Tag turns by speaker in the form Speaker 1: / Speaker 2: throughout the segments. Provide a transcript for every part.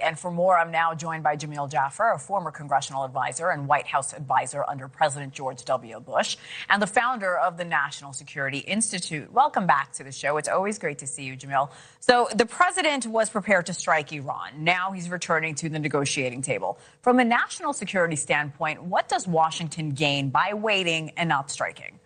Speaker 1: And for more, I'm now joined by Jamil Jaffer, a former congressional advisor and White House advisor under President George W. Bush, and the founder of the National Security Institute. Welcome back to the show. It's always great to see you, Jamil. So the president was prepared to strike Iran. Now he's returning to the negotiating table. From a national security standpoint, what does Washington gain by waiting and not striking?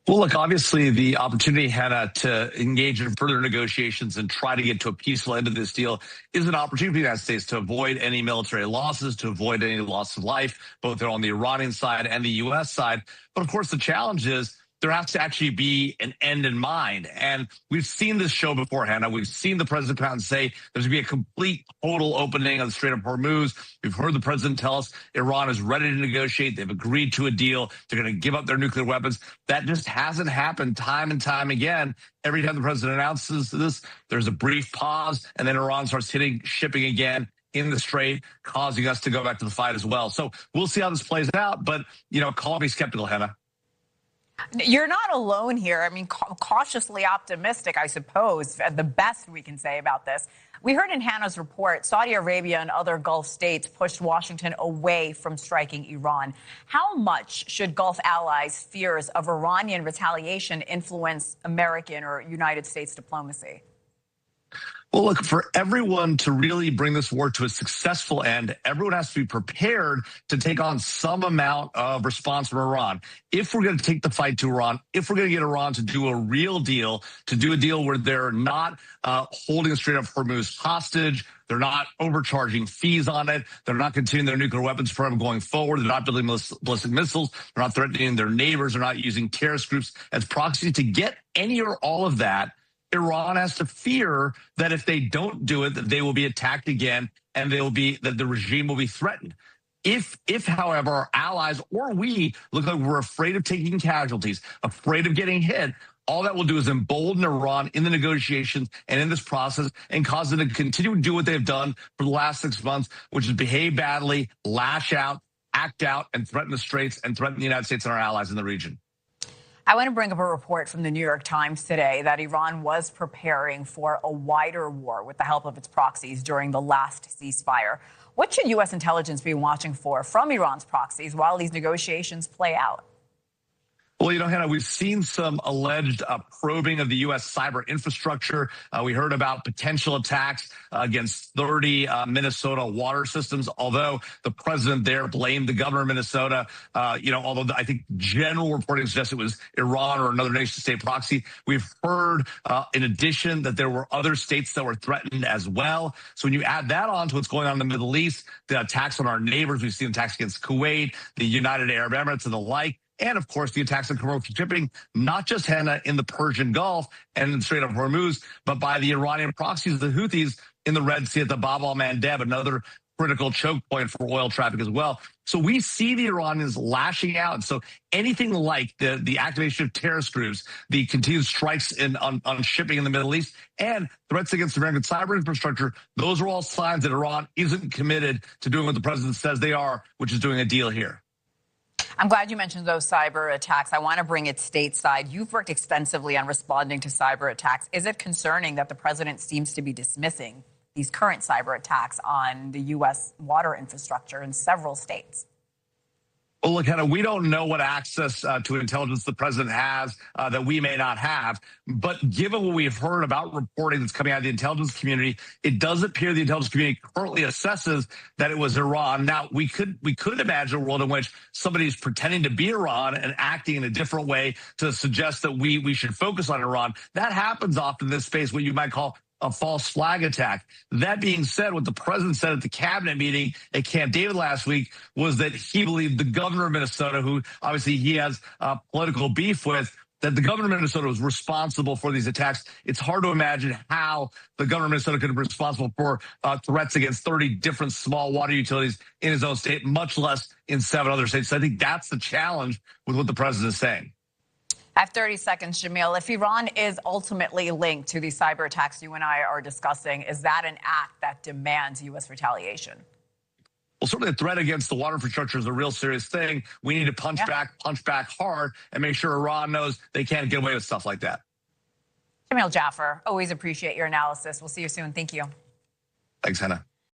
Speaker 2: Well, look, obviously the opportunity, Hena, to engage in further negotiations and try to get to a peaceful end of this deal is an opportunity for the United States to avoid any military losses, to avoid any loss of life, both on the Iranian side and the U.S. side. But of course, the challenge is there has to actually be an end in mind. And we've seen this show before, Hena. We've seen the president come out and say there's going to be a complete, total opening of the Strait of Hormuz. We've heard the president tell us Iran is ready to negotiate. They've agreed to a deal. They're going to give up their nuclear weapons. That just hasn't happened time and time again. Every time the president announces this, there's a brief pause, and then Iran starts hitting shipping again in the Strait, causing us to go back to the fight as well. So we'll see how this plays out. But, call me skeptical, Hena.
Speaker 1: You're not alone here. I mean, cautiously optimistic, I suppose, the best we can say about this. We heard in Hannah's report, Saudi Arabia and other Gulf states pushed Washington away from striking Iran. How much should Gulf allies' fears of Iranian retaliation influence American or United States diplomacy?
Speaker 2: Well, look, for everyone to really bring this war to a successful end, everyone has to be prepared to take on some amount of response from Iran. If we're going to take the fight to Iran, if we're going to get Iran to do a real deal, to do a deal where they're not holding the Strait of Hormuz hostage, they're not overcharging fees on it, they're not continuing their nuclear weapons program going forward, they're not building ballistic missiles, they're not threatening their neighbors, they're not using terrorist groups as proxies. To get any or all of that, Iran has to fear that if they don't do it, that they will be attacked again and that the regime will be threatened. If, however, our allies or we look like we're afraid of taking casualties, afraid of getting hit, all that will do is embolden Iran in the negotiations and in this process and cause them to continue to do what they've done for the last 6 months, which is behave badly, lash out, act out, and threaten the Straits and threaten the United States and our allies in the region.
Speaker 1: I want to bring up a report from the New York Times today that Iran was preparing for a wider war with the help of its proxies during the last ceasefire. What should U.S. intelligence be watching for from Iran's proxies while these negotiations play out?
Speaker 2: Well, Hena, we've seen some alleged probing of the U.S. cyber infrastructure. We heard about potential attacks against 30 Minnesota water systems, although the president there blamed the governor of Minnesota. Although I think general reporting suggests it was Iran or another nation-state proxy. We've heard, in addition, that there were other states that were threatened as well. So when you add that on to what's going on in the Middle East, the attacks on our neighbors, we've seen attacks against Kuwait, the United Arab Emirates, and the like. And, of course, the attacks on commercial shipping, not just Hena in the Persian Gulf and in the Strait of Hormuz, but by the Iranian proxies, the Houthis in the Red Sea at the Bab al-Mandeb, another critical choke point for oil traffic as well. So we see the Iranians lashing out. So anything like the activation of terrorist groups, the continued strikes on shipping in the Middle East, and threats against American cyber infrastructure, those are all signs that Iran isn't committed to doing what the president says they are, which is doing a deal here.
Speaker 1: I'm glad you mentioned those cyber attacks. I want to bring it stateside. You've worked extensively on responding to cyber attacks. Is it concerning that the president seems to be dismissing these current cyber attacks on the U.S. water infrastructure in several states?
Speaker 2: Well, look, Hena, we don't know what access to intelligence the president has that we may not have. But given what we've heard about reporting that's coming out of the intelligence community, it does appear the intelligence community currently assesses that it was Iran. Now, we could imagine a world in which somebody's pretending to be Iran and acting in a different way to suggest that we should focus on Iran. That happens often in this space, what you might call a false flag attack. That being said, what the president said at the cabinet meeting at Camp David last week was that he believed the governor of Minnesota, who obviously he has political beef with, that the governor of Minnesota was responsible for these attacks. It's hard to imagine how the governor of Minnesota could be responsible for threats against 30 different small water utilities in his own state, much less in 7 other states. So I think that's the challenge with what the president is saying.
Speaker 1: I have 30 seconds, Jamil. If Iran is ultimately linked to these cyber attacks you and I are discussing, is that an act that demands U.S. retaliation?
Speaker 2: Well, certainly the threat against the water infrastructure is a real serious thing. We need to punch back hard, and make sure Iran knows they can't get away with stuff like that.
Speaker 1: Jamil Jaffer, always appreciate your analysis. We'll see you soon. Thank you.
Speaker 2: Thanks, Hena.